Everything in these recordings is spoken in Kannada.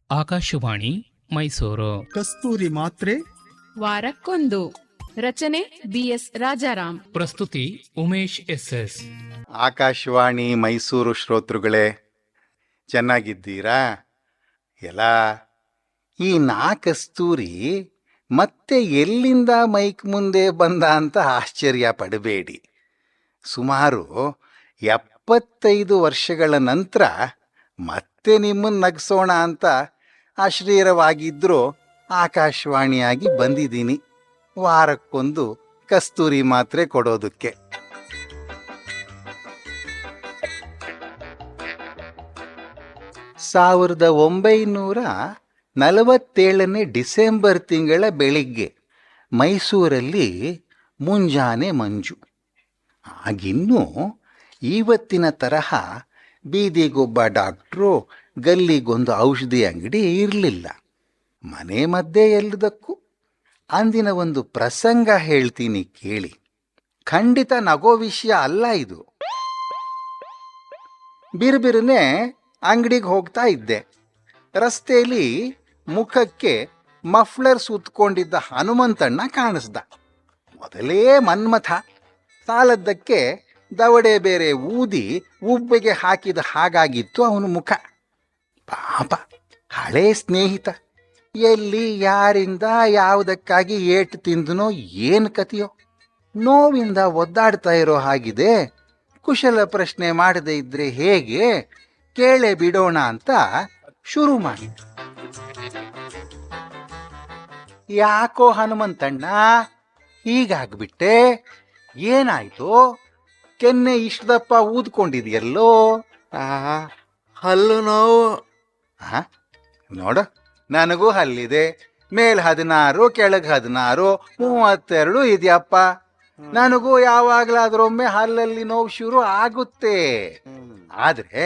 ಆಕಾಶವಾಣಿ ಮೈಸೂರು. ಕಸ್ತೂರಿ ಮಾತ್ರೆ ವಾರಕ್ಕೊಂದು. ರಚನೆ ಬಿಎಸ್ ರಾಜಾರಾಮ್. ಪ್ರಸ್ತುತಿ ಉಮೇಶ್ ಎಸ್. ಆಕಾಶವಾಣಿ ಮೈಸೂರು ಶ್ರೋತೃಗಳೇ, ಚೆನ್ನಾಗಿದ್ದೀರಾ? ಎಲ್ಲ ಈ ಕಸ್ತೂರಿ ಮತ್ತೆ ಎಲ್ಲಿಂದ ಮೈಕ್ ಮುಂದೆ ಬಂದ ಅಂತ ಆಶ್ಚರ್ಯ ಪಡಬೇಡಿ. ಸುಮಾರು 75 ವರ್ಷಗಳ ನಂತರ ಮತ್ತೆ ನಿಮ್ಮನ್ನು ನಗಿಸೋಣ ಅಂತ ಅಶ್ರೀರವಾಗಿದ್ದರೂ ಆಕಾಶವಾಣಿಯಾಗಿ ಬಂದಿದ್ದೀನಿ, ವಾರಕ್ಕೊಂದು ಕಸ್ತೂರಿ ಮಾತ್ರೆ ಕೊಡೋದಕ್ಕೆ. ಸಾವಿರದ 1947 ಡಿಸೆಂಬರ್ ತಿಂಗಳ ಬೆಳಿಗ್ಗೆ ಮೈಸೂರಲ್ಲಿ ಮುಂಜಾನೆ ಮಂಜು. ಆಗಿನ್ನೂ ಇವತ್ತಿನ ತರಹ ಬೀದಿಗೊಬ್ಬ ಡಾಕ್ಟ್ರು, ಗಲ್ಲಿಗೊಂದು ಔಷಧಿ ಅಂಗಡಿ ಇರಲಿಲ್ಲ. ಮನೆ ಮಧ್ಯೆ ಎಲ್ಲದಕ್ಕೂ ಅಂದಿನ ಒಂದು ಪ್ರಸಂಗ ಹೇಳ್ತೀನಿ ಕೇಳಿ. ಖಂಡಿತ ನಗೋ ವಿಷಯ ಅಲ್ಲ ಇದು. ಬಿರುಬಿರುನೆ ಅಂಗಡಿಗೆ ಹೋಗ್ತಾ ಇದ್ದೆ. ರಸ್ತೆಯಲ್ಲಿ ಮುಖಕ್ಕೆ ಮಫ್ಲರ್ ಸುತ್ತಕೊಂಡಿದ್ದ ಹನುಮಂತಣ್ಣ ಕಾಣಿಸ್ದ. ಮೊದಲೇ ಮನ್ಮಥ, ಸಾಲದ್ದಕ್ಕೆ ದವಡೆ ಬೇರೆ ಊದಿ ಉಬ್ಬೆಗೆ ಹಾಕಿದ ಹಾಗಾಗಿತ್ತು ಅವನ ಮುಖ. ಪಾಪ, ಹಳೇ ಸ್ನೇಹಿತ. ಎಲ್ಲಿ ಯಾರಿಂದ ಯಾವುದಕ್ಕಾಗಿ ಏಟು ತಿಂದನೋ ಏನು ಕಥೆಯೋ, ನೋವಿಂದ ಒದ್ದಾಡ್ತಾ ಇರೋ ಹಾಗಿದೆ. ಕುಶಲ ಪ್ರಶ್ನೆ ಮಾಡದೇ ಇದ್ರೆ ಹೇಗೆ, ಕೇಳೇ ಬಿಡೋಣ ಅಂತ ಶುರು ಮಾಡಿ. ಯಾಕೋ ಹನುಮಂತಣ್ಣ ಹೀಗಾಗ್ಬಿಟ್ಟೆ? ಏನಾಯ್ತು? ಕೆನ್ನೆ ಇಷ್ಟದಪ್ಪ ಊದ್ಕೊಂಡಿದ್ಯಲ್ಲೋ? ಹಲ್ಲು ನೋವು. ನೋಡ, ನನಗೂ ಹಲ್ಲಿದೆ. ಮೇಲ್ 16, ಕೆಳಗೆ 16, 32 ಇದೆಯಪ್ಪ. ನನಗೂ ಯಾವಾಗ್ಲಾದ್ರೊಮ್ಮೆ ಹಲ್ಲಲ್ಲಿ ನೋವು ಶುರು ಆಗುತ್ತೆ. ಆದ್ರೆ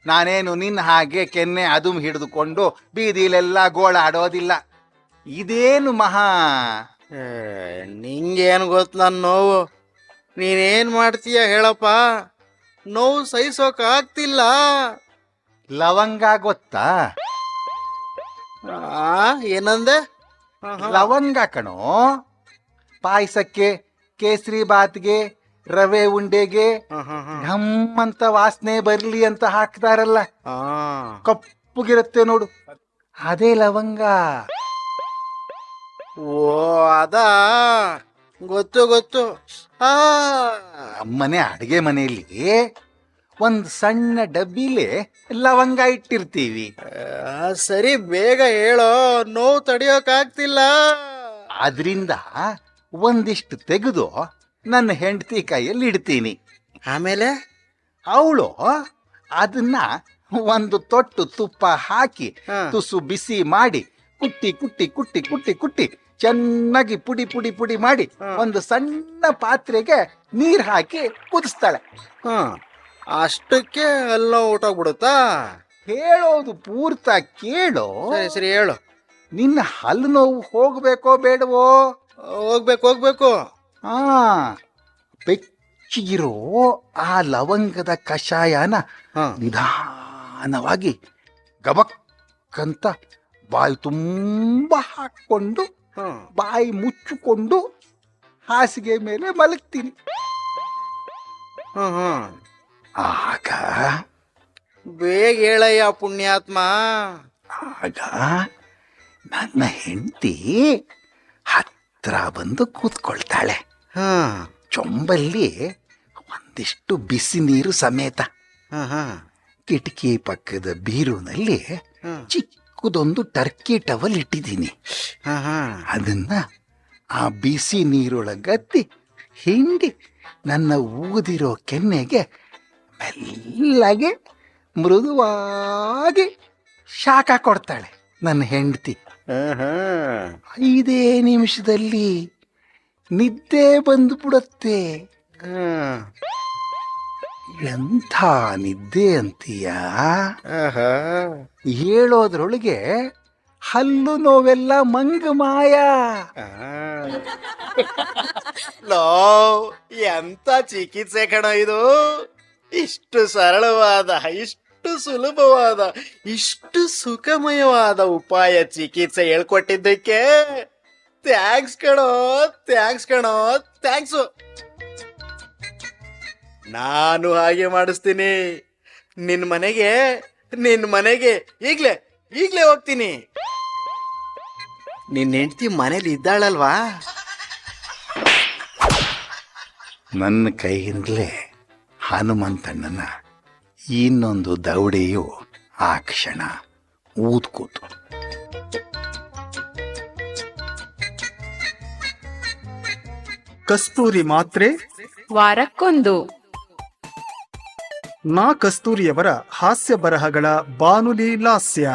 ನಾನೇನು ನಿನ್ನ ಹಾಗೆ ಕೆನ್ನೆ ಅದುಮ್ ಹಿಡಿದುಕೊಂಡು ಬೀದಿಲೆಲ್ಲ ಗೋಳಾಡೋದಿಲ್ಲ. ಇದೇನು ಮಹಾ, ನಿಂಗೇನು ಗೊತ್ತು ನನ್ನ ನೋವು? ನೀನೇನ್ ಮಾಡ್ತೀಯ ಹೇಳಪ್ಪ? ನೋವು ಸಹಿಸೋಕಾಗ್ತಿಲ್ಲ. ಲವಂಗ ಗೊತ್ತಾ? ಏನಂದೆ? ಲವಂಗ ಕಣೋ. ಪಾಯಸಕ್ಕೆ, ಕೇಸರಿ ಬಾತ್ಗೆ, ರವೆ ಉಂಡೆಗೆ ಘಮ್ಮಂತ ವಾಸನೆ ಬರ್ಲಿ ಅಂತ ಹಾಕ್ತಾರಲ್ಲ, ಕಪ್ಪುಗಿರುತ್ತೆ ನೋಡು, ಅದೇ ಲವಂಗ. ಓ, ಅದಾ? ಗೊತ್ತು ಗೊತ್ತು. ನಮ್ಮನೆ ಅಡಿಗೆ ಮನೆಯಲ್ಲಿ ಒಂದು ಸಣ್ಣ ಡಬ್ಬಿಲೆ ಲವಂಗ ಇಟ್ಟಿರ್ತೀವಿ. ಸರಿ, ಬೇಗ ಹೇಳೋ, ನೋವು ತಡಿಯೋಕಾಗ್ತಿಲ್ಲ. ಆದ್ರಿಂದ ಒಂದಿಷ್ಟು ತೆಗೆದು ನನ್ನ ಹೆಂಡತಿ ಕೈಯಲ್ಲಿ ಇಡ್ತೀನಿ. ಆಮೇಲೆ ಅವಳು ಅದನ್ನ ಒಂದು ತೊಟ್ಟು ತುಪ್ಪ ಹಾಕಿ ತುಸು ಬಿಸಿ ಮಾಡಿ ಕುಟ್ಟಿ ಕುಟ್ಟಿ ಕುಟ್ಟಿ ಕುಟ್ಟಿ ಕುಟ್ಟಿ ಚೆನ್ನಾಗಿ ಪುಡಿ ಪುಡಿ ಪುಡಿ ಮಾಡಿ ಒಂದು ಸಣ್ಣ ಪಾತ್ರೆಗೆ ನೀರು ಹಾಕಿ ಕುದಿಸ್ತಾಳೆ. ಅಷ್ಟಕ್ಕೆ ಎಲ್ಲ ಊಟೋಗ್ಬಿಡುತ್ತಾ? ಹೇಳೋದು ಪೂರ್ತ ಕೇಳೋ. ಸರಿ ಸರಿ, ಹೇಳು. ನಿನ್ನ ಹಲ್ಲು ನೋವು ಹೋಗ್ಬೇಕೋ ಬೇಡವೋ? ಹೋಗ್ಬೇಕು. ಬೆಚ್ಚಗಿರೋ ಆ ಲವಂಗದ ಕಷಾಯನ ನಿಧಾನವಾಗಿ ಗಬಕ್ಕಂತ ಬಾಯಿ ತುಂಬ ಹಾಕೊಂಡು ಬಾಯಿ ಮುಚ್ಚಿಕೊಂಡು ಹಾಸಿಗೆ ಮೇಲೆ ಮಲಗ್ತೀನಿ. ಆಗ ಬೇಗ ಹೇಳಯ್ಯ ಪುಣ್ಯಾತ್ಮ. ಆಗ ನನ್ನ ಹೆಂಡತಿ ಹತ್ರ ಬಂದು ಕೂತ್ಕೊಳ್ತಾಳೆ. ಚೊಂಬಲ್ಲಿ ಒಂದಿಷ್ಟು ಬಿಸಿ ನೀರು ಸಮೇತ. ಕಿಟಕಿ ಪಕ್ಕದ ಬೀರುನಲ್ಲಿ ಚಿಕ್ಕದೊಂದು ಟರ್ಕಿ ಟವಲ್ ಇಟ್ಟಿದ್ದೀನಿ. ಅದನ್ನ ಆ ಬಿಸಿ ನೀರೊಳಗತ್ತಿ ಹಿಂಡಿ ನನ್ನ ಊದಿರೋ ಕೆನ್ನೆಗೆ ಮೆಲ್ಲಗೆ ಮೃದುವಾಗಿ ಶಾಖ ಕೊಡ್ತಾಳೆ ನನ್ನ ಹೆಂಡತಿ. 5 ನಿಮಿಷದಲ್ಲಿ ನಿದ್ದೆ ಬಂದುಬಿಡುತ್ತೆ. ಎಂಥ ನಿದ್ದೆ ಅಂತೀಯ? ಹೇಳೋದ್ರೊಳಗೆ ಹಲ್ಲು ನೋವೆಲ್ಲ ಮಂಗ ಮಾಯ. ಲೋ, ಎಂತ ಚಿಕಿತ್ಸೆ ಕಣ ಇದು! ಇಷ್ಟು ಸರಳವಾದ, ಇಷ್ಟು ಇಷ್ಟು ಸುಲಭವಾದ ಇಷ್ಟು ಸುಖಮಯವಾದ ಉಪಾಯ ಚಿಕಿತ್ಸೆ ಹೇಳ್ಕೊಟ್ಟಿದ್ದಕ್ಕೆ ಥ್ಯಾಂಕ್ಸ್ ಕಣೋ, ಥ್ಯಾಂಕ್ಸ್ ಕಣೋ, ಥ್ಯಾಂಕ್ಸು. ನಾನು ಹಾಗೆ ಮಾಡಿಸ್ತೀನಿ. ನಿನ್ ಮನೆಗೆ ಈಗ್ಲೇ ಹೋಗ್ತೀನಿ. ನಿನ್ನ ಹೆಂಡತಿ ಮನೇಲಿ ಇದ್ದಾಳಲ್ವಾ? ನನ್ನ ಕೈಯಿಂದಲೇ ಹನುಮಂತಣ್ಣನ ಇನ್ನೊಂದು ದೌಡೆಯು ಆ ಕ್ಷಣ ಊದ್ಕೂತು. ಕಸ್ತೂರಿ ಮಾತ್ರೆ ವಾರಕ್ಕೊಂದು. ನಾ ಕಸ್ತೂರಿಯವರ ಹಾಸ್ಯ ಬರಹಗಳ ಬಾನುಲಿ ಲಾಸ್ಯ.